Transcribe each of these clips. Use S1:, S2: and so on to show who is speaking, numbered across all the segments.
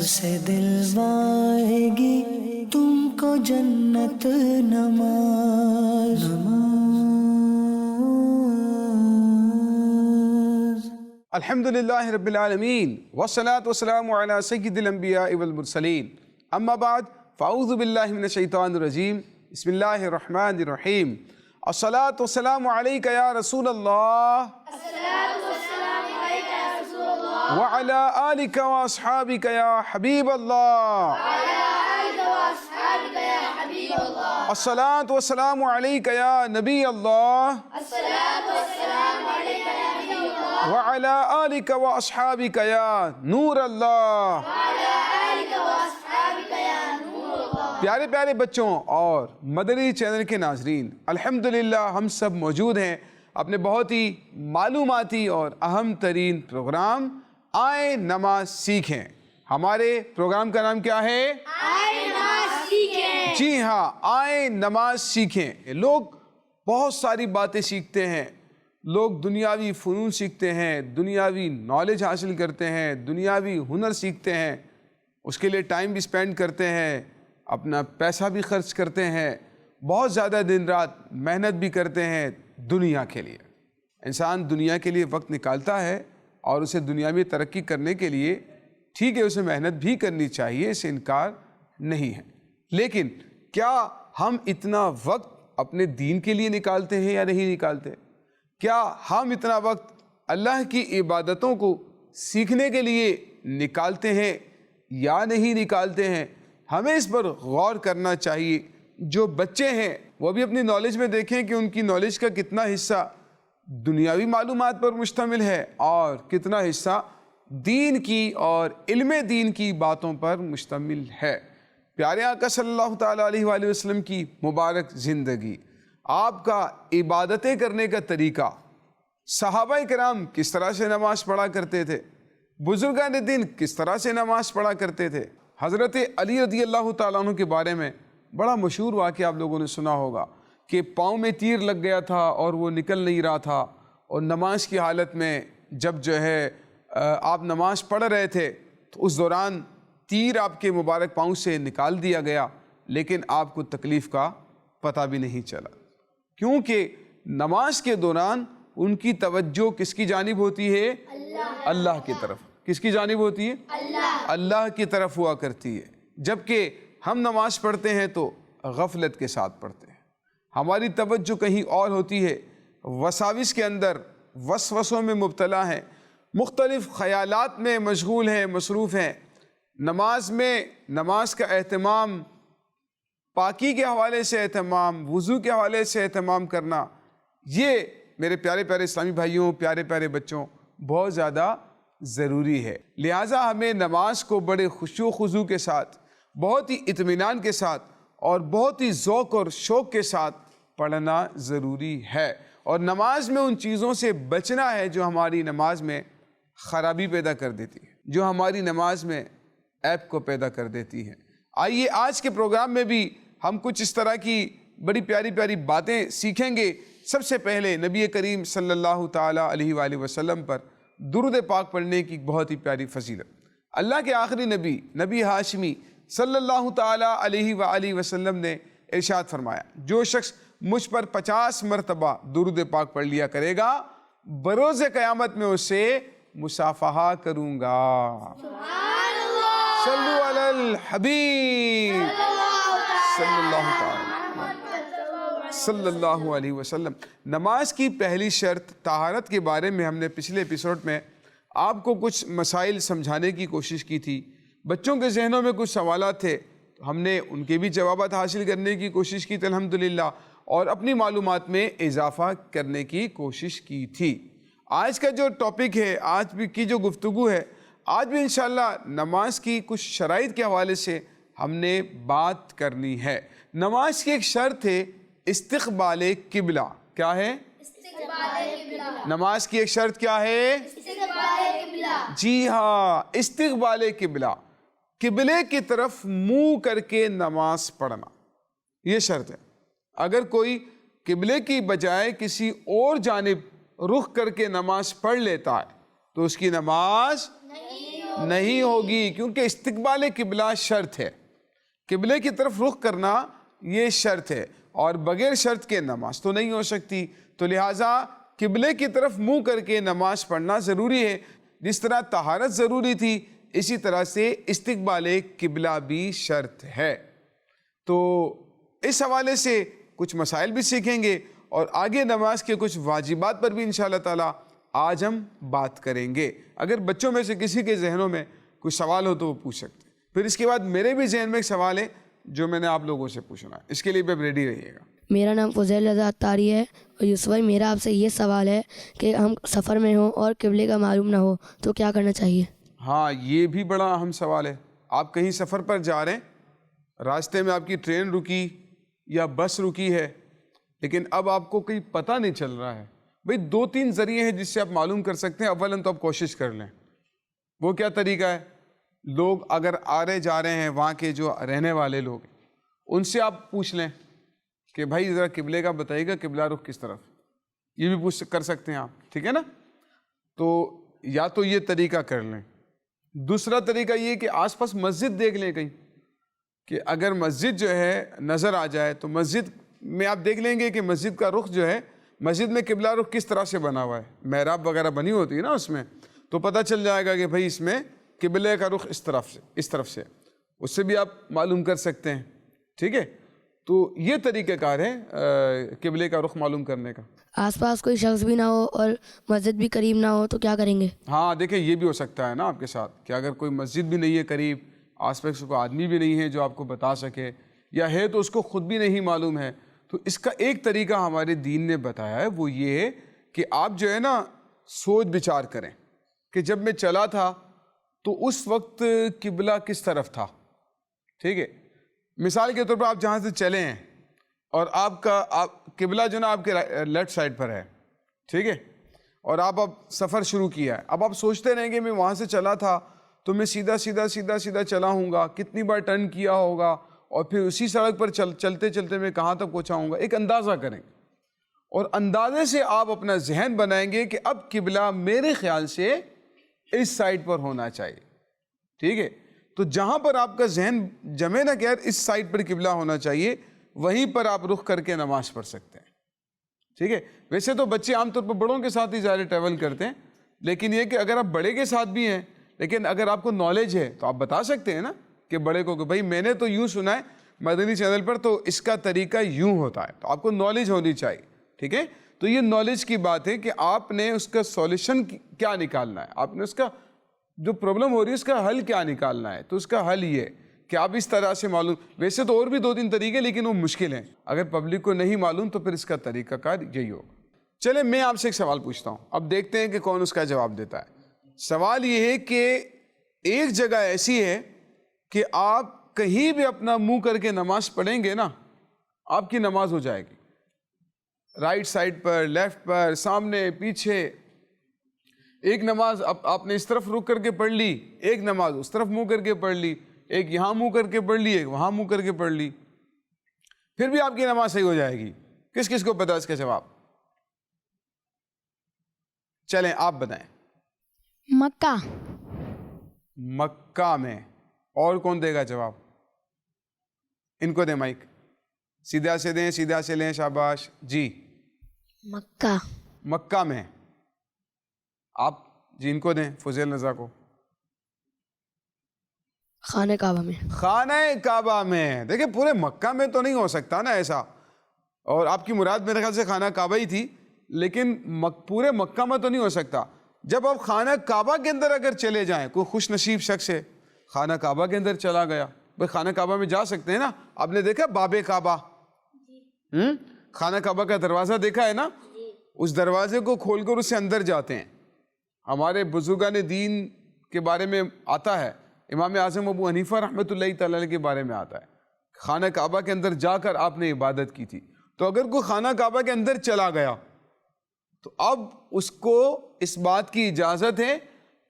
S1: سے دلوائے گی تم کو جنت نماز
S2: الحمدللہ رب العالمین والصلاة والسلام علی سید الانبیاء والمرسلین اما بعد فاعوذ باللہ من الشیطان الرجیم بسم اللہ الرحمن الرحیم الصلاة والسلام علیک یا رسول اللہ وعلی آلک واصحابک یا حبیب اللہ الصلاة والسلام علیک یا نبی اللہ وعلی آلک واصحابک یا نور اللہ۔ پیارے پیارے بچوں اور مدنی چینل کے ناظرین، الحمدللہ ہم سب موجود ہیں اپنے بہت ہی معلوماتی اور اہم ترین پروگرام آئیں نماز سیکھیں۔ ہمارے پروگرام کا نام کیا ہے؟ آئیں نماز سیکھیں۔ جی ہاں، آئیں نماز سیکھیں۔ لوگ بہت ساری باتیں سیکھتے ہیں، لوگ دنیاوی فنون سیکھتے ہیں، دنیاوی نالج حاصل کرتے ہیں، دنیاوی ہنر سیکھتے ہیں، اس کے لیے ٹائم بھی سپینڈ کرتے ہیں، اپنا پیسہ بھی خرچ کرتے ہیں، بہت زیادہ دن رات محنت بھی کرتے ہیں دنیا کے لیے۔ انسان دنیا کے لیے وقت نکالتا ہے اور اسے دنیا میں ترقی کرنے کے لیے ٹھیک ہے اسے محنت بھی کرنی چاہیے، اسے انکار نہیں ہے، لیکن کیا ہم اتنا وقت اپنے دین کے لیے نکالتے ہیں یا نہیں نکالتے؟ کیا ہم اتنا وقت اللہ کی عبادتوں کو سیکھنے کے لیے نکالتے ہیں یا نہیں نکالتے ہیں؟ ہمیں اس پر غور کرنا چاہیے۔ جو بچے ہیں وہ بھی اپنی نالج میں دیکھیں کہ ان کی نالج کا کتنا حصہ دنیاوی معلومات پر مشتمل ہے اور کتنا حصہ دین کی اور علم دین کی باتوں پر مشتمل ہے۔ پیارے آقا صلی اللہ تعالیٰ علیہ وآلہ وسلم کی مبارک زندگی، آپ کا عبادتیں کرنے کا طریقہ، صحابہ کرام کس طرح سے نماز پڑھا کرتے تھے، بزرگان دین کس طرح سے نماز پڑھا کرتے تھے۔ حضرت علی رضی اللہ تعالیٰ عنہ کے بارے میں بڑا مشہور واقعہ آپ لوگوں نے سنا ہوگا کہ پاؤں میں تیر لگ گیا تھا اور وہ نکل نہیں رہا تھا، اور نماز کی حالت میں جب آپ نماز پڑھ رہے تھے تو اس دوران تیر آپ کے مبارک پاؤں سے نکال دیا گیا، لیکن آپ کو تکلیف کا پتہ بھی نہیں چلا، کیونکہ نماز کے دوران ان کی توجہ کس کی جانب ہوتی ہے؟ اللہ کی طرف۔ کس کی جانب ہوتی ہے؟ اللہ کی طرف ہوا کرتی ہے، جبکہ ہم نماز پڑھتے ہیں تو غفلت کے ساتھ پڑھتے ہیں، ہماری توجہ کہیں اور ہوتی ہے، وساوس کے اندر وسوسوں میں مبتلا ہیں، مختلف خیالات میں مشغول ہیں، مصروف ہیں۔ نماز میں نماز کا اہتمام، پاکی کے حوالے سے اہتمام، وضو کے حوالے سے اہتمام کرنا، یہ میرے پیارے پیارے اسلامی بھائیوں، پیارے پیارے بچوں، بہت زیادہ ضروری ہے۔ لہٰذا ہمیں نماز کو بڑے خشوع و خضوع کے ساتھ، بہت ہی اطمینان کے ساتھ اور بہت ہی ذوق اور شوق کے ساتھ پڑھنا ضروری ہے، اور نماز میں ان چیزوں سے بچنا ہے جو ہماری نماز میں خرابی پیدا کر دیتی ہے، جو ہماری نماز میں عیب کو پیدا کر دیتی ہے۔ آئیے آج کے پروگرام میں بھی ہم کچھ اس طرح کی بڑی پیاری پیاری باتیں سیکھیں گے۔ سب سے پہلے نبی کریم صلی اللہ تعالیٰ علیہ وآلہ وسلم پر درود پاک پڑھنے کی بہت ہی پیاری فضیلت۔ اللہ کے آخری نبی، نبی ہاشمی صلی اللہ تعالیٰ علیہ وآلہ وسلم نے ارشاد فرمایا، جو شخص مجھ پر 50 مرتبہ درود پاک پڑھ لیا کرے گا، بروز قیامت میں اسے مصافحہ کروں گا۔ صلو علی الحبیب صلی اللہ علیہ وسلم۔ نماز کی پہلی شرط طہارت کے بارے میں ہم نے پچھلے ایپیسوڈ میں آپ کو کچھ مسائل سمجھانے کی کوشش کی تھی، بچوں کے ذہنوں میں کچھ سوالات تھے، ہم نے ان کے بھی جوابات حاصل کرنے کی کوشش کی تھی الحمدللہ، اور اپنی معلومات میں اضافہ کرنے کی کوشش کی تھی۔ آج کا جو ٹاپک ہے، آج بھی کی جو گفتگو ہے، آج بھی انشاءاللہ نماز کی کچھ شرائط کے حوالے سے ہم نے بات کرنی ہے۔ نماز کی ایک شرط ہے استقبال قبلہ۔ کیا ہے؟ نماز کی ایک شرط کیا ہے؟ جی ہاں، استقبال قبلہ، قبلے کی طرف منہ کر کے نماز پڑھنا، یہ شرط ہے۔ اگر کوئی قبلے کی بجائے کسی اور جانب رخ کر کے نماز پڑھ لیتا ہے تو اس کی نماز نہیں نہیں ہوگی، کیونکہ استقبال قبلہ شرط ہے، قبلے کی طرف رخ کرنا یہ شرط ہے، اور بغیر شرط کے نماز تو نہیں ہو سکتی. تو لہٰذا قبلے کی طرف منہ کر کے نماز پڑھنا ضروری ہے. جس طرح طہارت ضروری تھی، اسی طرح سے استقبال قبلہ بھی شرط ہے. تو اس حوالے سے کچھ مسائل بھی سیکھیں گے، اور آگے نماز کے کچھ واجبات پر بھی انشاءاللہ تعالی آج ہم بات کریں گے. اگر بچوں میں سے کسی کے ذہنوں میں کچھ سوال ہو تو وہ پوچھ سکتے ہیں. پھر اس کے بعد میرے بھی ذہن میں ایک سوال ہے جو میں نے آپ لوگوں سے پوچھنا ہے، اس کے لیے بھی اب ریڈی رہیے گا.
S3: میرا نام فضیل رضا اتاری ہے، اور یوسف بھائی میرا آپ سے یہ سوال ہے کہ ہم سفر میں ہوں اور قبلے کا معلوم نہ ہو تو کیا کرنا چاہیے؟
S2: ہاں، یہ بھی بڑا اہم سوال ہے. آپ کہیں سفر پر جا رہے ہیں، راستے میں آپ کی ٹرین رکی یا بس رکی ہے، لیکن اب آپ کو کوئی پتہ نہیں چل رہا ہے. بھئی 2-3 ذریعے ہیں جس سے آپ معلوم کر سکتے ہیں. اولاً تو آپ کوشش کر لیں. وہ کیا طریقہ ہے؟ لوگ اگر آ رہے جا رہے ہیں، وہاں کے جو رہنے والے لوگ ہیں، ان سے آپ پوچھ لیں کہ بھائی ذرا قبلے کا بتائیے گا، قبلہ رخ کس طرف. یہ بھی پوچھ کر سکتے ہیں آپ، ٹھیک ہے نا. تو یا تو یہ طریقہ کر لیں. دوسرا طریقہ یہ کہ آس پاس مسجد دیکھ لیں کہیں، کہ اگر مسجد جو ہے نظر آ جائے تو مسجد میں آپ دیکھ لیں گے کہ مسجد کا رخ جو ہے، مسجد میں قبلہ رخ کس طرح سے بنا ہوا ہے. محراب وغیرہ بنی ہوتی ہے نا اس میں، تو پتہ چل جائے گا کہ بھائی اس میں قبلے کا رخ اس طرف سے. اس سے بھی آپ معلوم کر سکتے ہیں، ٹھیک ہے. تو یہ طریقہ کار ہے قبلے کا رخ معلوم کرنے کا.
S3: آس پاس کوئی شخص بھی نہ ہو اور مسجد بھی قریب نہ ہو تو کیا کریں گے؟
S2: ہاں دیکھیں، یہ بھی ہو سکتا ہے نا آپ کے ساتھ کہ اگر کوئی مسجد بھی نہیں ہے قریب، آس پاس کوئی آدمی بھی نہیں ہے جو آپ کو بتا سکے، یا ہے تو اس کو خود بھی نہیں معلوم ہے، تو اس کا ایک طریقہ ہمارے دین نے بتایا ہے. وہ یہ ہے کہ آپ جو ہے نا سوچ بچار کریں کہ جب میں چلا تھا تو اس وقت قبلہ کس طرف تھا. ٹھیک ہے، مثال کے طور پر آپ جہاں سے چلے ہیں اور آپ کا قبلہ جو نا آپ کے لیفٹ سائڈ پر ہے، ٹھیک ہے، اور آپ اب سفر شروع کیا ہے. اب آپ سوچتے رہیں گے میں وہاں سے چلا تھا تو میں سیدھا چلا ہوں گا، کتنی بار ٹرن کیا ہوگا، اور پھر اسی سڑک پر چلتے چلتے میں کہاں تک پہنچا ہوں گا. ایک اندازہ کریں، اور اندازے سے آپ اپنا ذہن بنائیں گے کہ اب قبلہ میرے خیال سے اس سائڈ پر ہونا چاہیے. ٹھیک ہے، تو جہاں پر آپ کا ذہن جمے نا کہ یار اس سائڈ پر قبلہ ہونا چاہیے، وہیں پر آپ رخ کر کے نماز پڑھ سکتے ہیں. ٹھیک ہے. ویسے تو بچے عام طور پر بڑوں کے ساتھ ہی زیادہ ٹریول کرتے ہیں، لیکن یہ کہ اگر آپ بڑے کے ساتھ بھی ہیں، لیکن اگر آپ کو نالج ہے تو آپ بتا سکتے ہیں نا کہ بڑے کو کہ بھائی میں نے تو یوں سنا ہے مدنی چینل پر، تو اس کا طریقہ یوں ہوتا ہے. تو آپ کو نالج ہونی چاہیے. ٹھیک ہے، تو یہ نالج کی بات ہے کہ آپ نے اس کا سولوشن کیا نکالنا ہے، آپ نے اس کا جو پرابلم ہو رہی ہے اس کا حل کیا نکالنا ہے. تو اس کا حل یہ ہے کہ آپ اس طرح سے معلوم، ویسے تو اور بھی 2-3 طریقے لیکن وہ مشکل ہیں، اگر پبلک کو نہیں معلوم تو پھر اس کا طریقہ کار یہی ہوگا. چلیں میں آپ سے ایک سوال پوچھتا ہوں، اب دیکھتے ہیں کہ کون اس کا جواب دیتا ہے. سوال یہ ہے کہ ایک جگہ ایسی ہے کہ آپ کہیں بھی اپنا منہ کر کے نماز پڑھیں گے نا، آپ کی نماز ہو جائے گی. رائٹ سائڈ پر، لیفٹ پر، سامنے، پیچھے. ایک نماز آپ نے اس طرف رک کر کے پڑھ لی، ایک نماز اس طرف منہ کر کے پڑھ لی، ایک یہاں منہ کر کے پڑھ لی، ایک وہاں منہ کر کے پڑھ لی، پھر بھی آپ کی نماز صحیح ہو جائے گی. کس کس کو پتا اس کا جواب؟ چلیں آپ بتائیں.
S4: مکہ.
S2: مکہ میں. اور کون دے گا جواب؟ ان کو دیں مائک، سیدھا سے دیں، سیدھا سے لیں، شاباش. جی
S3: مکہ.
S2: مکہ میں. آپ جی ان کو دیں، فضیل رضا کو.
S3: خانہ کعبہ میں.
S2: خانہ کعبہ میں. دیکھیں پورے مکہ میں تو نہیں ہو سکتا نا ایسا، اور آپ کی مراد میرے خیال سے خانہ کعبہ ہی تھی، لیکن پورے مکہ میں تو نہیں ہو سکتا. جب آپ خانہ کعبہ کے اندر اگر چلے جائیں، کوئی خوش نصیب شخص ہے خانہ کعبہ کے اندر چلا گیا، بھائی خانہ کعبہ میں جا سکتے ہیں نا. آپ نے دیکھا باب کعبہ، خانہ کعبہ کا دروازہ دیکھا ہے نا، اس دروازے کو کھول کر اس سے اندر جاتے ہیں. ہمارے بزرگان دین کے بارے میں آتا ہے، امام اعظم ابو حنیفہ رحمۃ اللہ تعالی علیہ کے بارے میں آتا ہے، خانہ کعبہ کے اندر جا کر آپ نے عبادت کی تھی. تو اگر کوئی خانہ کعبہ کے اندر چلا گیا تو اب اس کو اس بات کی اجازت ہے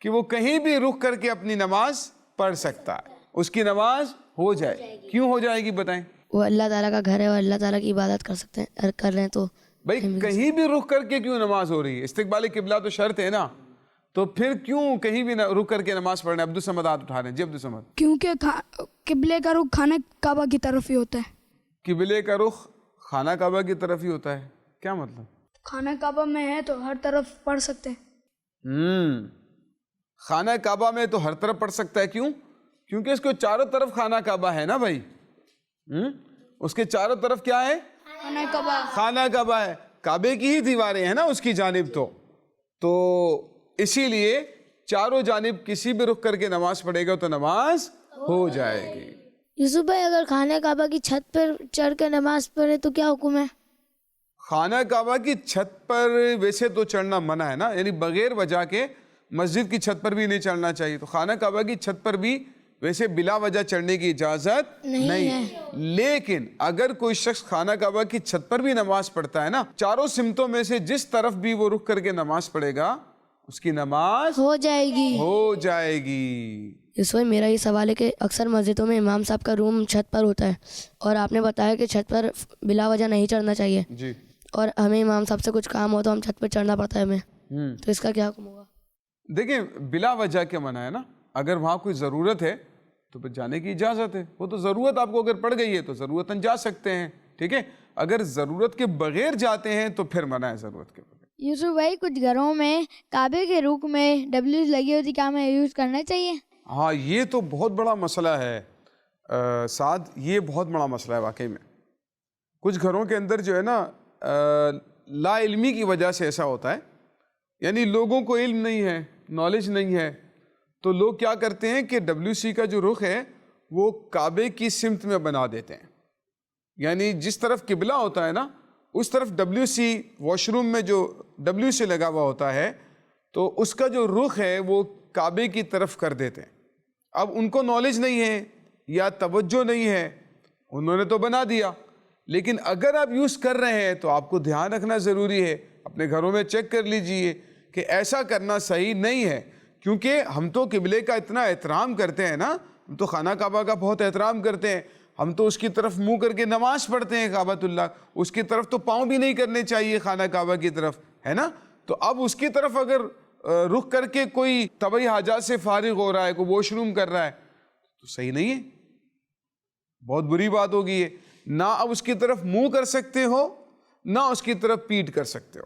S2: کہ وہ کہیں بھی رک کر کے اپنی نماز پڑھ سکتا ہے، اس کی نماز ہو جائے. کیوں ہو جائے گی بتائیں؟
S3: وہ اللہ تعالیٰ کا گھر ہے اور اللہ تعالیٰ کی عبادت کر سکتے ہیں، کر رہے ہیں تو
S2: بھائی کہیں بھی رک کر کے کیوں نماز ہو رہی ہے؟ استقبال قبلہ تو شرط ہے نا. تو پھر کیوں کہیں بھی رک کر کے نماز پڑھنا ہے؟ عبدالصمد ہاتھ اٹھا رہے ہیں جی عبدالصمد.
S4: کیونکہ قبلے کا رخ خانہ کعبہ کی طرف ہی ہوتا ہے.
S2: قبلے کا رخ خانہ کعبہ کی طرف ہی ہوتا ہے، کیا مطلب؟
S4: خانہ کعبہ میں ہے تو ہر طرف پڑھ سکتے ہیں.
S2: خانہ کعبہ میں تو ہر طرف پڑھ سکتا ہے. کیوں؟ کیونکہ اس کو چاروں طرف خانہ کعبہ ہے نا بھائی. اس کے چاروں طرف کیا ہے؟
S4: خانہ کعبہ.
S2: خانہ کعبہ ہے، کعبے کی ہی دیواریں ہیں نا اس کی جانب. تو اسی لیے چاروں جانب کسی بھی رخ کر کے نماز پڑھے گا تو نماز ہو جائے گی.
S5: یوسف بھائی اگر خانہ کعبہ کی چھت پر چڑھ کر نماز پڑھے تو کیا حکم ہے؟
S2: خانہ کعبہ کی چھت پر ویسے تو چڑھنا منع ہے نا، یعنی بغیر وجہ کے مسجد کی چھت پر بھی نہیں چڑھنا چاہیے. تو خانہ کعبہ کی چھت پر بھی ویسے بلا وجہ چڑھنے کی اجازت نہیں ہے. لیکن اگر کوئی شخص خانہ کعبہ کی چھت پر بھی نماز پڑھتا ہے نا، چاروں سمتوں میں سے جس طرف بھی وہ رخ کر کے نماز پڑھے گا اس کی نماز
S5: ہو جائے گی.
S2: ہو جائے گی.
S3: اس وقت میرا یہ سوال ہے کہ اکثر مسجدوں میں امام صاحب کا روم چھت پر ہوتا ہے اور آپ نے بتایا کہ چھت پر بلا وجہ نہیں چڑھنا چاہیے
S2: جی.
S3: اور ہمیں امام صاحب سے کچھ کام ہو تو ہم چھت پر چڑھنا پڑتا ہے ہمیں، تو اس کا کیا حکم ہوگا؟
S2: دیکھیں بلا وجہ کیا منع ہے نا. اگر وہاں کوئی ضرورت ہے تو پھر جانے کی اجازت ہے. وہ تو ضرورت آپ کو اگر پڑ گئی ہے تو ضرورتاً جا سکتے ہیں، ٹھیک ہے. اگر ضرورت کے بغیر جاتے ہیں تو پھر منع ہے ضرورت کے بغیر.
S5: یوسف بھائی کچھ گھروں میں کعبے کے رخ میں ڈبلیوز لگی ہوتی، کیا ہمیں یوز کرنا چاہیے؟
S2: ہاں یہ تو بہت بڑا مسئلہ ہے سعد، یہ بہت بڑا مسئلہ ہے واقعی میں. کچھ گھروں کے اندر جو ہے نا لا علمی کی وجہ سے ایسا ہوتا ہے، یعنی لوگوں کو علم نہیں ہے، نالج نہیں ہے، تو لوگ کیا کرتے ہیں کہ WC کا جو رخ ہے وہ کعبے کی سمت میں بنا دیتے ہیں. یعنی جس طرف قبلہ ہوتا ہے نا اس طرف WC واش روم میں جو WC لگا ہوا ہوتا ہے تو اس کا جو رخ ہے وہ کعبے کی طرف کر دیتے ہیں. اب ان کو نالج نہیں ہے یا توجہ نہیں ہے، انہوں نے تو بنا دیا. لیکن اگر آپ یوز کر رہے ہیں تو آپ کو دھیان رکھنا ضروری ہے. اپنے گھروں میں چیک کر لیجئے کہ ایسا کرنا صحیح نہیں ہے، کیونکہ ہم تو قبلے کا اتنا احترام کرتے ہیں نا، ہم تو خانہ کعبہ کا بہت احترام کرتے ہیں. ہم تو اس کی طرف منہ کر کے نماز پڑھتے ہیں کعبۃ اللہ، اس کی طرف تو پاؤں بھی نہیں کرنے چاہیے خانہ کعبہ کی طرف، ہے نا. تو اب اس کی طرف اگر رخ کر کے کوئی طبعی حاجات سے فارغ ہو رہا ہے، کوئی واش روم کر رہا ہے تو صحیح نہیں ہے، بہت بری بات ہوگی یہ. نہ اب اس کی طرف منہ کر سکتے ہو نہ اس کی طرف پیٹ کر سکتے ہو،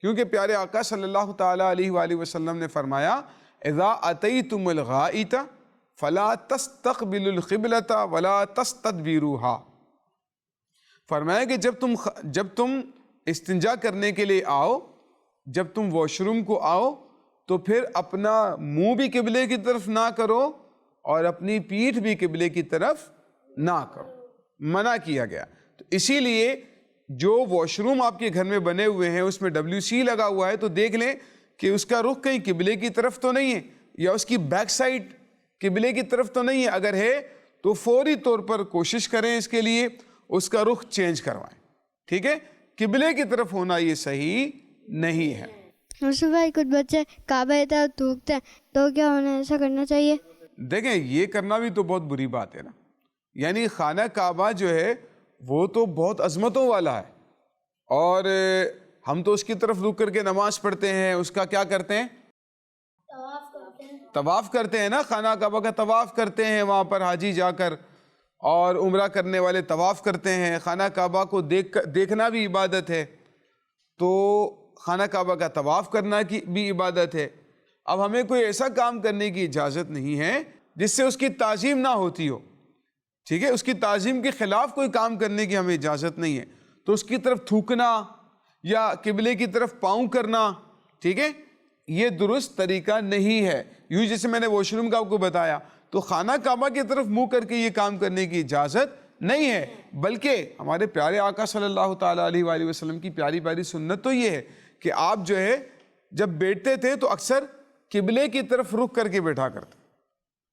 S2: کیونکہ پیارے آقا صلی اللہ تعالیٰ علیہ وآلہ وسلم نے فرمایا اذا اتیتم الغائط فلا تستقبلوا القبلة ولا تستدبروها. فرمایا کہ جب تم استنجا کرنے کے لیے آؤ، جب تم واش روم کو آؤ تو پھر اپنا منہ بھی قبلے کی طرف نہ کرو اور اپنی پیٹھ بھی قبلے کی طرف نہ کرو، منع کیا گیا. تو اسی لیے جو واش روم آپ کے گھر میں بنے ہوئے ہیں اس میں WC لگا ہوا ہے تو دیکھ لیں کہ اس کا رخ کہیں قبلے کی طرف تو نہیں ہے یا اس کی بیک سائڈ قبلے کی طرف تو نہیں ہے. اگر ہے تو فوری طور پر کوشش کریں اس کے لیے اس کا رخ چینج کروائیں، ٹھیک ہے. قبلے کی طرف ہونا یہ صحیح نہیں ہے.
S5: یوسف بھائی کچھ بچے کعبہ طرف تھوکتے ہیں تو کیا انہیں ایسا کرنا چاہیے؟
S2: دیکھیں یہ کرنا بھی تو بہت بری بات ہے نا. یعنی خانہ کعبہ جو ہے وہ تو بہت عظمتوں والا ہے اور ہم تو اس کی طرف رک کر کے نماز پڑھتے ہیں، اس کا کیا کرتے ہیں؟ طواف کرتے ہیں نا. خانہ کعبہ کا طواف کرتے ہیں وہاں پر حاجی جا کر، اور عمرہ کرنے والے طواف کرتے ہیں. خانہ کعبہ کو دیکھنا بھی عبادت ہے، تو خانہ کعبہ کا طواف کرنا کی بھی عبادت ہے. اب ہمیں کوئی ایسا کام کرنے کی اجازت نہیں ہے جس سے اس کی تعظیم نہ ہوتی ہو، ٹھیک ہے. اس کی تعظیم کے خلاف کوئی کام کرنے کی ہمیں اجازت نہیں ہے. تو اس کی طرف تھوکنا یا قبلے کی طرف پاؤں کرنا، ٹھیک ہے، یہ درست طریقہ نہیں ہے. یوں جیسے میں نے واش روم کا آپ کو بتایا، تو خانہ کعبہ کی طرف منہ کر کے یہ کام کرنے کی اجازت نہیں ہے. بلکہ ہمارے پیارے آقا صلی اللہ تعالیٰ علیہ وآلہ وسلم کی پیاری پیاری سنت تو یہ ہے کہ آپ جو ہے جب بیٹھتے تھے تو اکثر قبلے کی طرف رخ کر کے بیٹھا کرتے.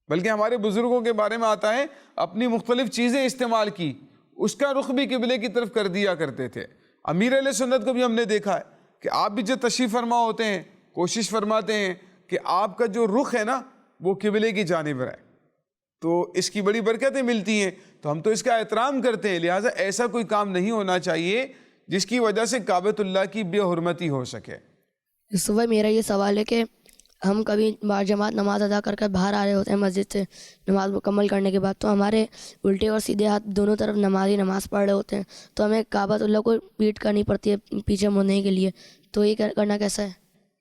S2: بلکہ ہمارے بزرگوں کے بارے میں آتا ہے اپنی مختلف چیزیں استعمال کی، اس کا رخ بھی قبلے کی طرف کر دیا کرتے تھے. امیر علیہ سنت کو بھی ہم نے دیکھا ہے کہ آپ بھی جو تشریف فرما ہوتے ہیں کوشش فرماتے ہیں کہ آپ کا جو رخ ہے نا وہ قبلے کی جانب رہے، تو اس کی بڑی برکتیں ملتی ہیں. تو ہم تو اس کا احترام کرتے ہیں، لہٰذا ایسا کوئی کام نہیں ہونا چاہیے جس کی وجہ سے کعبۃ اللہ کی بے حرمتی ہو سکے.
S3: صبح میرا یہ سوال ہے کہ ہم کبھی بار جماعت نماز ادا کر کر باہر آ رہے ہوتے ہیں مسجد سے نماز مکمل کرنے کے بعد، تو ہمارے الٹے اور سیدھے ہاتھ دونوں طرف نمازی نماز پڑھ رہے ہوتے ہیں، تو ہمیں کعبۃ اللہ کو پیٹ کرنی پڑتی ہے پیچھے مڑنے کے لیے، تو یہ کرنا کیسا ہے؟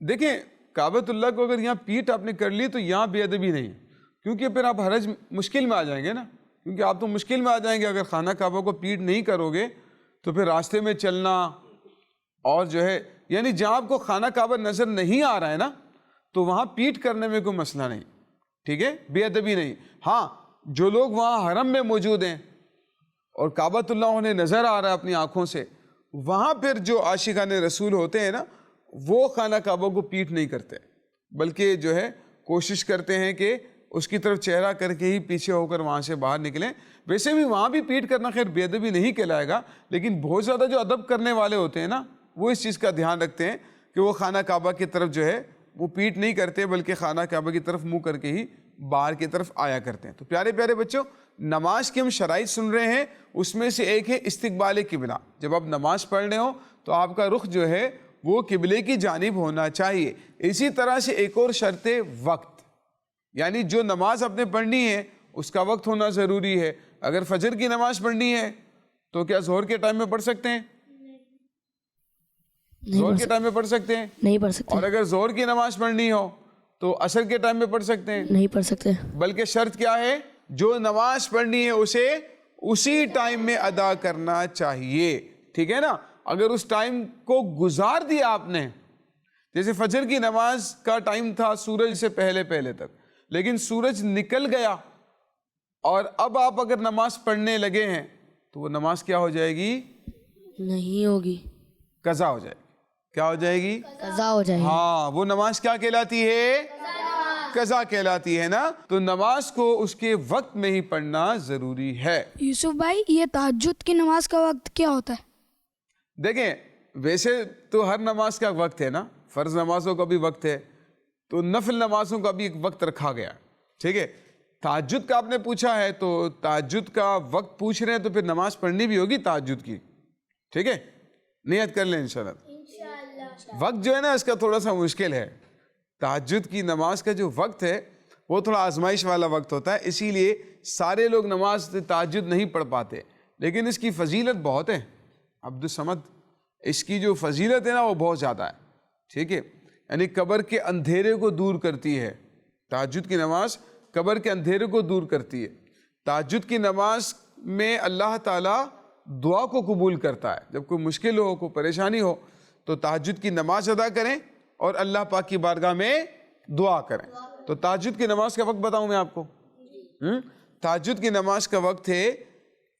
S2: دیکھیں کعبۃ اللہ کو اگر یہاں پیٹ آپ نے کر لی تو یہاں بے ادبی نہیں، کیونکہ پھر آپ حرج مشکل میں آ جائیں گے نا، کیونکہ آپ تو مشکل میں آ جائیں گے اگر خانہ کعبہ کو پیٹ نہیں کرو گے تو پھر راستے میں چلنا اور جو ہے یعنی جہاں آپ کو خانہ کعبہ نظر نہیں آ رہا ہے نا تو وہاں پیٹ کرنے میں کوئی مسئلہ نہیں، ٹھیک ہے، بے ادبی نہیں۔ ہاں جو لوگ وہاں حرم میں موجود ہیں اور کعبۃ اللہ انہیں نظر آ رہا ہے اپنی آنکھوں سے، وہاں پھر جو عاشقان رسول ہوتے ہیں نا وہ خانہ کعبہ کو پیٹ نہیں کرتے، بلکہ جو ہے کوشش کرتے ہیں کہ اس کی طرف چہرہ کر کے ہی پیچھے ہو کر وہاں سے باہر نکلیں۔ ویسے بھی وہاں بھی پیٹ کرنا خیر بے ادبی نہیں کہلائے گا، لیکن بہت زیادہ جو ادب کرنے والے ہوتے ہیں نا وہ اس چیز کا دھیان رکھتے ہیں کہ وہ خانہ کعبہ کی طرف جو ہے وہ پیٹ نہیں کرتے، بلکہ خانہ کعبہ کی طرف منہ کر کے ہی باہر کی طرف آیا کرتے ہیں۔ تو پیارے پیارے بچوں، نماز کی ہم شرائط سن رہے ہیں، اس میں سے ایک ہے استقبال قبلہ۔ جب آپ نماز پڑھ رہے ہو تو آپ کا رخ جو ہے وہ قبلے کی جانب ہونا چاہیے۔ اسی طرح سے ایک اور شرط وقت، یعنی جو نماز آپ نے پڑھنی ہے اس کا وقت ہونا ضروری ہے۔ اگر فجر کی نماز پڑھنی ہے تو کیا ظہر کے ٹائم میں پڑھ سکتے ہیں؟ ظہر کے ٹائم میں پڑھ سکتے ہیں؟
S3: نہیں پڑھ سکتے۔
S2: اور اگر ظہر کی نماز پڑھنی ہو تو عصر کے ٹائم میں پڑھ سکتے ہیں؟
S3: نہیں پڑھ سکتے۔
S2: بلکہ شرط کیا ہے؟ جو نماز پڑھنی ہے اسے اسی ٹائم میں ادا کرنا چاہیے، ٹھیک ہے نا؟ اگر اس ٹائم کو گزار دیا آپ نے، جیسے فجر کی نماز کا ٹائم تھا سورج سے پہلے تک، لیکن سورج نکل گیا اور اب آپ اگر نماز پڑھنے لگے ہیں تو وہ نماز کیا ہو جائے گی؟
S3: نہیں ہوگی،
S2: قضا ہو جائے گی۔ کیا ہو جائے گی؟
S3: قضا ہو جائے گی۔
S2: ہاں، وہ نماز کیا کہلاتی ہے؟ قضا کہلاتی ہے نا۔ تو نماز کو اس کے وقت میں ہی پڑھنا ضروری ہے۔
S4: یوسف بھائی، یہ تہجد کی نماز کا وقت کیا ہوتا ہے؟
S2: دیکھیں ویسے تو ہر نماز کا وقت ہے نا، فرض نمازوں کا بھی وقت ہے، تو نفل نمازوں کا بھی ایک وقت رکھا گیا، ٹھیک ہے۔ تہجد کا آپ نے پوچھا ہے تو تہجد کا وقت پوچھ رہے ہیں تو پھر نماز پڑھنی بھی ہوگی تہجد کی، ٹھیک ہے، نیت کر لیں انشاءاللہ۔ وقت جو ہے نا اس کا تھوڑا سا مشکل ہے، تہجد کی نماز کا جو وقت ہے وہ تھوڑا آزمائش والا وقت ہوتا ہے، اسی لیے سارے لوگ نماز تہجد نہیں پڑھ پاتے، لیکن اس کی فضیلت بہت ہے عبد الصمد، اس کی جو فضیلت ہے نا وہ بہت زیادہ ہے، ٹھیک ہے، یعنی قبر کے اندھیرے کو دور کرتی ہے تہجد کی نماز، قبر کے اندھیرے کو دور کرتی ہے۔ تہجد کی نماز میں اللہ تعالیٰ دعا کو قبول کرتا ہے، جب کوئی مشکل ہو، کوئی پریشانی ہو تو تہجد کی نماز ادا کریں اور اللہ پاک کی بارگاہ میں دعا کریں۔ تو تہجد کی نماز کا وقت بتاؤں میں آپ کو؟ تہجد کی نماز کا وقت ہے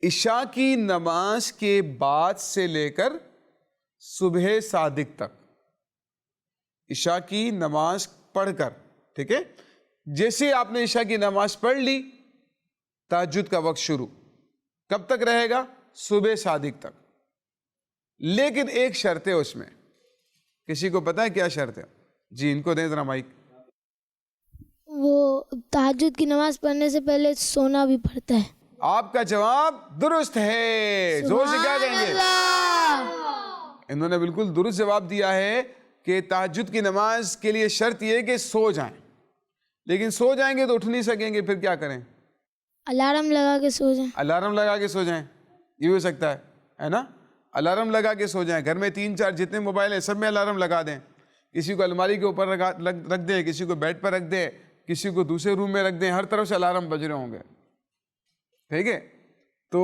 S2: عشاء کی نماز کے بعد سے لے کر صبح صادق تک، عشاء کی نماز پڑھ کر، ٹھیک ہے، جیسے آپ نے عشاء کی نماز پڑھ لی تہجد کا وقت شروع کب تک رہے گا؟ صبح صادق تک۔ لیکن ایک شرط ہے اس میں، کسی کو پتا ہے کیا شرط ہے؟ جی ان کو دیں ذرا مائک۔
S5: وہ تہجد کی نماز پڑھنے سے پہلے سونا بھی پڑتا ہے۔
S2: آپ کا جواب درست ہے، زور سے کیا کہیں گے؟ انہوں نے بالکل درست جواب دیا ہے کہ تہجد کی نماز کے لیے شرط یہ ہے کہ سو جائیں، لیکن سو جائیں گے تو اٹھ نہیں سکیں گے، پھر کیا کریں؟
S5: الارم لگا کے سو جائیں۔
S2: الارم لگا کے سو جائیں، یہ ہو سکتا ہے نا؟ الارم لگا کے سو جائیں، گھر میں 3-4 جتنے موبائل ہیں سب میں الارم لگا دیں، کسی کو الماری کے اوپر رکھ دیں، کسی کو بیڈ پر رکھ دیں، کسی کو دوسرے روم میں رکھ دیں، ہر طرف سے الارم بج رہے ہوں گے، ٹھیک ہے۔ تو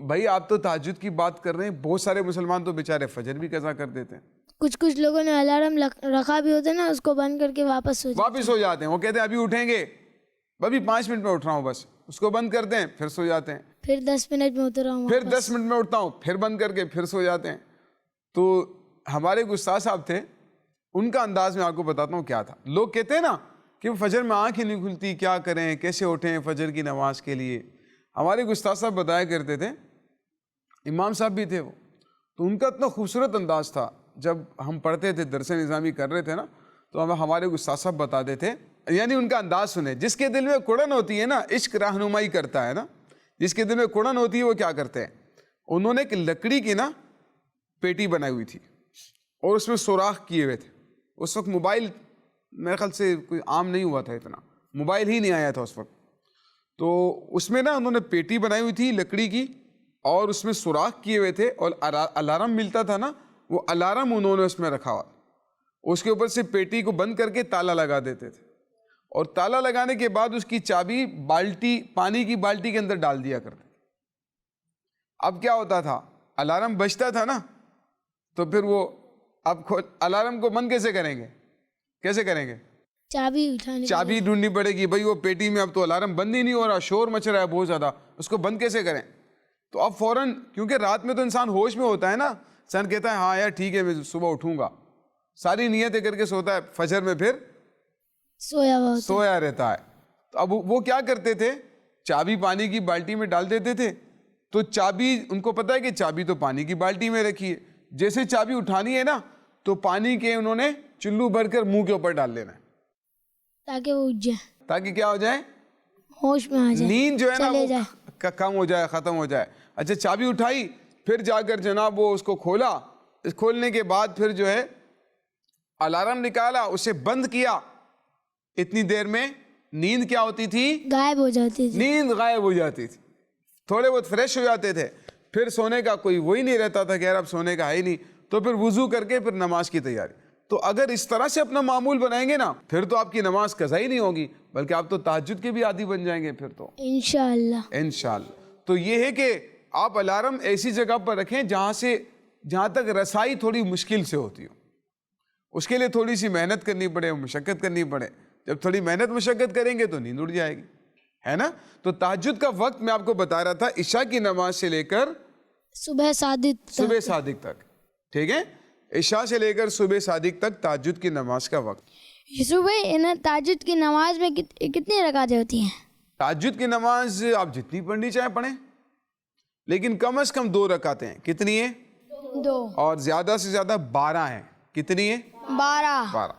S2: بھائی آپ تو تہجد کی بات کر رہے ہیں، بہت سارے مسلمان تو بیچارے فجر بھی قضا کر دیتے ہیں۔
S5: کچھ لوگوں نے الارم رکھا بھی ہوتا ہے نا، اس کو بند کر کے واپس
S2: ہو جاتے ہیں، وہ کہتے ہیں ابھی اٹھیں گے، ابھی 5 منٹ میں اٹھ رہا ہوں، بس اس کو بند کرتے ہیں، پھر سو جاتے ہیں،
S5: پھر 10 منٹ میں اتر رہا ہوں،
S2: پھر 10 منٹ میں اٹھتا ہوں، پھر بند کر کے پھر سو جاتے ہیں۔ تو ہمارے ایک استاد صاحب تھے، ان کا انداز میں آپ کو بتاتا ہوں کیا تھا۔ لوگ کہتے ہیں نا کہ فجر میں آنکھ ہی نہیں کھلتی، کیا کریں، کیسے اٹھیں فجر کی نماز کے لیے۔ ہمارے ایک استاد صاحب بتایا کرتے تھے، امام صاحب بھی تھے وہ، تو ان کا اتنا خوبصورت انداز تھا، جب ہم پڑھتے تھے درس نظامی کر رہے تھے نا تو ہمارے استاد صاحب بتاتے تھے، یعنی ان کا انداز سنیں، جس کے دل میں کڑن ہوتی ہے نا، عشق رہنمائی کرتا ہے نا، جس کے دل میں کڑن ہوتی ہے وہ کیا کرتے ہیں، انہوں نے ایک لکڑی کی نا پیٹی بنائی ہوئی تھی اور اس میں سوراخ کیے ہوئے تھے، اس وقت موبائل میرے خیال سے کوئی عام نہیں ہوا تھا اتنا، موبائل ہی نہیں آیا تھا اس وقت. تو اس میں نا انہوں نے پیٹی بنائی ہوئی تھی لکڑی کی اور اس میں سوراخ کیے ہوئے تھے اور الارم ملتا تھا نا، وہ الارم انہوں نے اس میں رکھا ہوا. اس کے اوپر سے پیٹی کو بند کر کے تالا لگا دیتے تھے اور تالا لگانے کے بعد اس کی چابی بالٹی، پانی کی بالٹی کے اندر ڈال دیا کرتے. اب کیا ہوتا تھا، الارم بجتا تھا نا تو پھر وہ اب الارم کو بند کیسے کریں گے، کیسے کریں گے؟ چابی ڈھونڈنی پڑے گی. بھائی وہ پیٹی میں اب تو الارم بند ہی نہیں ہو رہا، شور مچ رہا ہے بہت زیادہ، اس کو بند کیسے کریں؟ تو اب فوراً، کیونکہ رات میں تو انسان ہوش میں ہوتا ہے نا، انسان کہتا ہے ہاں یار ٹھیک ہے میں صبح اٹھوں گا، ساری نیتیں کر کے سوتا ہے، فجر میں پھر سویا رہتا ہے. تو اب وہ کیا کرتے تھے، چابی پانی کی بالٹی میں ڈال دیتے تھے. تو چابی ان کو پتا ہے کہ چابی تو پانی کی بالٹی میں رکھی ہے، جیسے چابی اٹھانی ہے نا تو پانی کے انہوں نے چلو بھر کر منہ کے اوپر ڈال لینا ہے
S5: تاکہ وہ اٹھ جائے،
S2: تاکہ کیا ہو جائے،
S5: ہوش میں آ جائے،
S2: نیند جو ہے نا وہ کم ہو جائے، ختم ہو جائے. اچھا چابی اٹھائی، پھر جا کر جناب وہ اس کو کھولا، کھولنے کے بعد پھر جو ہے الارم نکالا، اسے بند کیا. اتنی دیر میں نیند کیا ہوتی تھی،
S5: غائب ہو جاتی تھی،
S2: نیند غائب ہو جاتی تھی، تھوڑے بہت فریش ہو جاتے تھے. پھر سونے کا کوئی وہی نہیں رہتا تھا کہ یار اب سونے کا ہے ہی نہیں، تو پھر وضو کر کے پھر نماز کی تیاری. تو اگر اس طرح سے اپنا معمول بنائیں گے نا پھر تو آپ کی نماز قضا ہی نہیں ہوگی، بلکہ آپ تو تہجد کے بھی عادی بن جائیں گے پھر تو انشاءاللہ. تو یہ ہے کہ آپ الارم ایسی جگہ پر رکھیں جہاں تک رسائی تھوڑی مشکل سے ہوتی ہو. اس کے لیے تھوڑی سی محنت کرنی پڑے، مشقت کرنی پڑے. جب تھوڑی محنت مشقت کریں گے تو نیند اڑ جائے گی، ہے نا. تو تہجد کا وقت میں آپ کو بتا رہا تھا عشاء کی نماز سے لے کر
S5: صبح صادق
S2: تک، ٹھیک ہے، عشاء سے لے کر صبح صادق تک تہجد کی نماز کا وقت.
S5: صبح تہجد کی نماز میں کتنی رکعتیں ہوتی ہیں؟
S2: تہجد کی نماز آپ جتنی پڑھنی چاہیں پڑھیں، لیکن کم از کم 2 رکعتیں ہیں. کتنی ہیں؟
S5: 2.
S2: اور زیادہ سے زیادہ 12 ہیں. کتنی ہیں؟ 12.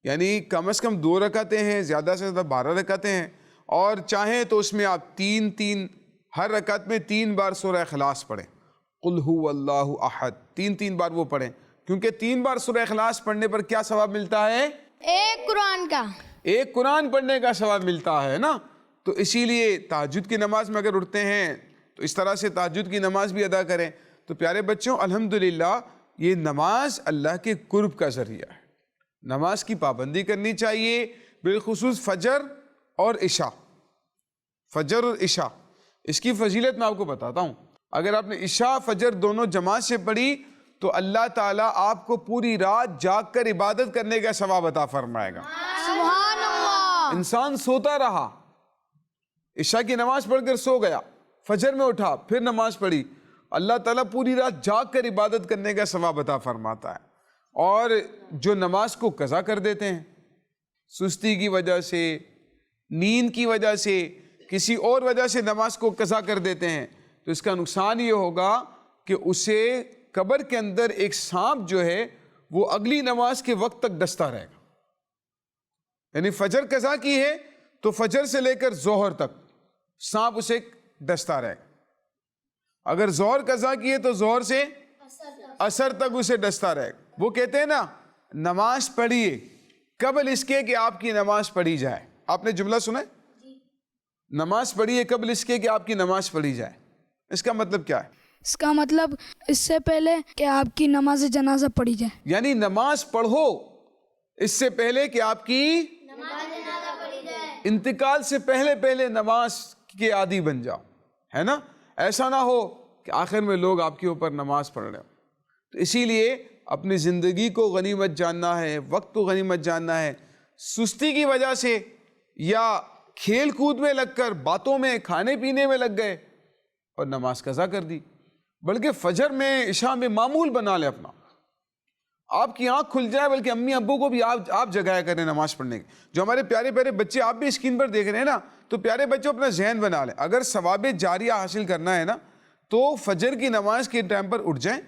S2: یعنی کم از کم 2 رکعتیں ہیں، زیادہ سے زیادہ 12 رکعتیں ہیں. اور چاہیں تو اس میں آپ 3 ہر رکعت میں 3 بار سورہ اخلاص پڑھیں، قل هو اللہ احد، 3 بار وہ پڑھیں. کیونکہ 3 بار سورہ اخلاص پڑھنے پر کیا ثواب ملتا ہے؟ ایک قرآن پڑھنے کا ثواب ملتا ہے نا. تو اسی لیے تہجد کی نماز میں اگر اٹھتے ہیں تو اس طرح سے تہجد کی نماز بھی ادا کریں. تو پیارے بچوں الحمدللہ یہ نماز اللہ کے قرب کا ذریعہ ہے. نماز کی پابندی کرنی چاہیے، بالخصوص فجر اور عشاء. فجر اور عشاء اس کی فضیلت میں آپ کو بتاتا ہوں. اگر آپ نے عشاء فجر دونوں جماعت سے پڑھی تو اللہ تعالیٰ آپ کو پوری رات جاگ کر عبادت کرنے کا ثواب عطا فرمائے گا.
S5: سبحان اللہ.
S2: انسان سوتا رہا، عشاء کی نماز پڑھ کر سو گیا، فجر میں اٹھا پھر نماز پڑھی، اللہ تعالیٰ پوری رات جاگ کر عبادت کرنے کا ثواب عطا فرماتا ہے. اور جو نماز کو قضا کر دیتے ہیں سستی کی وجہ سے، نیند کی وجہ سے، کسی اور وجہ سے نماز کو قضا کر دیتے ہیں، تو اس کا نقصان یہ ہوگا کہ اسے قبر کے اندر ایک سانپ جو ہے وہ اگلی نماز کے وقت تک ڈستا رہے گا. یعنی فجر قضا کی ہے تو فجر سے لے کر ظہر تک سانپ اسے ڈستا رہے گا. اگر ظہر قضا کی ہے تو ظہر سے عصر تک اسے ڈستا رہے گا. وہ کہتے ہیں نا نماز پڑھیے قبل اس کے کہ آپ کی نماز پڑھی جائے. آپ نے جملہ سنا ہے؟ نماز پڑھیے قبل اس کے کہ آپ کی نماز پڑھی جائے. اس کا مطلب کیا ہے؟
S4: اس کا مطلب اس سے پہلے کہ آپ کی نماز جنازہ پڑھی جائے.
S2: یعنی نماز پڑھو اس سے پہلے کہ آپ کی انتقال سے پہلے نماز کے عادی بن جاؤ، ہے نا. ایسا نہ ہو کہ آخر میں لوگ آپ کے اوپر نماز پڑھ رہے ہو. تو اسی لیے اپنی زندگی کو غنیمت جاننا ہے، وقت کو غنیمت جاننا ہے. سستی کی وجہ سے یا کھیل کود میں لگ کر، باتوں میں، کھانے پینے میں لگ گئے اور نماز قضا کر دی. بلکہ فجر میں، عشاء میں معمول بنا لے اپنا. آپ کی آنکھ کھل جائے، بلکہ امی ابو کو بھی آپ جگایا کریں نماز پڑھنے کی. جو ہمارے پیارے پیارے بچے آپ بھی اسکرین پر دیکھ رہے ہیں نا، تو پیارے بچوں اپنا ذہن بنا لیں. اگر ثواب جاریہ حاصل کرنا ہے نا تو فجر کی نماز کے ٹائم پر اٹھ جائیں،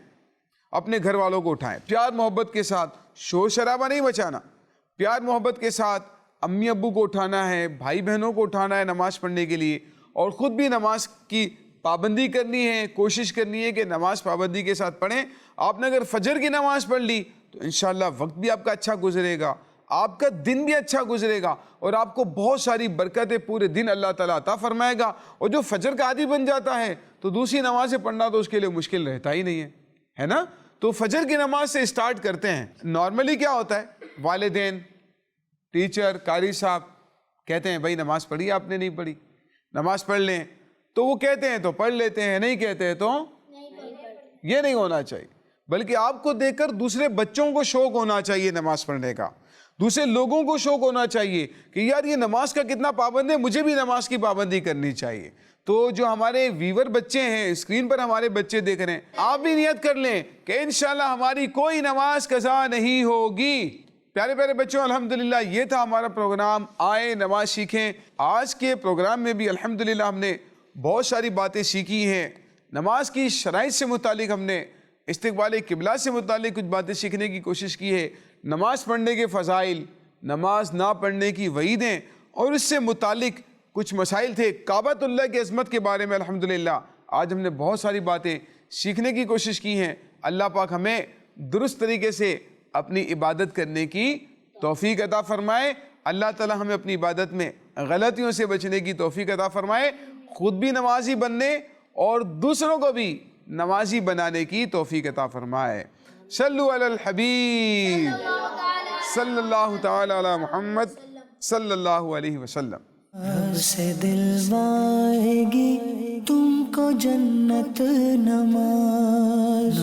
S2: اپنے گھر والوں کو اٹھائیں، پیار محبت کے ساتھ، شور شرابہ نہیں مچانا، پیار محبت کے ساتھ امی ابو کو اٹھانا ہے، بھائی بہنوں کو اٹھانا ہے نماز پڑھنے کے لیے، اور خود بھی نماز کی پابندی کرنی ہے، کوشش کرنی ہے کہ نماز پابندی کے ساتھ پڑھیں. آپ نے اگر فجر کی نماز پڑھ لی تو انشاءاللہ وقت بھی آپ کا اچھا گزرے گا، آپ کا دن بھی اچھا گزرے گا اور آپ کو بہت ساری برکتیں پورے دن اللہ تعالیٰ عطا فرمائے گا. اور جو فجر کا عادی بن جاتا ہے تو دوسری نمازیں پڑھنا تو اس کے لیے مشکل رہتا ہی نہیں ہے نا. تو فجر کی نماز سے اسٹارٹ کرتے ہیں. نارملی کیا ہوتا ہے, والدین, ٹیچر, قاری صاحب کہتے ہیں بھائی نماز پڑھی آپ نے, نہیں پڑھی, نماز پڑھ لیں. تو وہ کہتے ہیں تو پڑھ لیتے ہیں, نہیں کہتے ہیں تو یہ نہیں ہونا چاہیے. بلکہ آپ کو دیکھ کر دوسرے بچوں کو شوق ہونا چاہیے نماز پڑھنے کا, دوسرے لوگوں کو شوق ہونا چاہیے کہ یار یہ نماز کا کتنا پابند ہے, مجھے بھی نماز کی پابندی کرنی چاہیے. تو جو ہمارے ویور بچے ہیں, اسکرین پر ہمارے بچے دیکھ رہے ہیں, آپ بھی نیت کر لیں کہ انشاءاللہ ہماری کوئی نماز قضا نہیں ہوگی. پیارے پیارے بچوں, الحمدللہ یہ تھا ہمارا پروگرام آئے نماز سیکھیں. آج کے پروگرام میں بھی الحمدللہ ہم نے بہت ساری باتیں سیکھی ہیں. نماز کی شرائط سے متعلق ہم نے, استقبال قبلہ سے متعلق کچھ باتیں سیکھنے کی کوشش کی ہے, نماز پڑھنے کے فضائل, نماز نہ پڑھنے کی وعیدیں, اور اس سے متعلق کچھ مسائل تھے. کعبۃ اللہ کی عظمت کے بارے میں الحمدللہ آج ہم نے بہت ساری باتیں سیکھنے کی کوشش کی ہیں. اللہ پاک ہمیں درست طریقے سے اپنی عبادت کرنے کی توفیق عطا فرمائے. اللہ تعالی ہمیں اپنی عبادت میں غلطیوں سے بچنے کی توفیق عطا فرمائے, خود بھی نمازی بننے اور دوسروں کو بھی نمازی بنانے کی توفیق عطا فرمائے. صلو علی الحبیب صلی اللہ تعالی علی محمد صلی اللہ علیہ وسلم.
S1: سے دلوائے گی تم کو جنت نماز.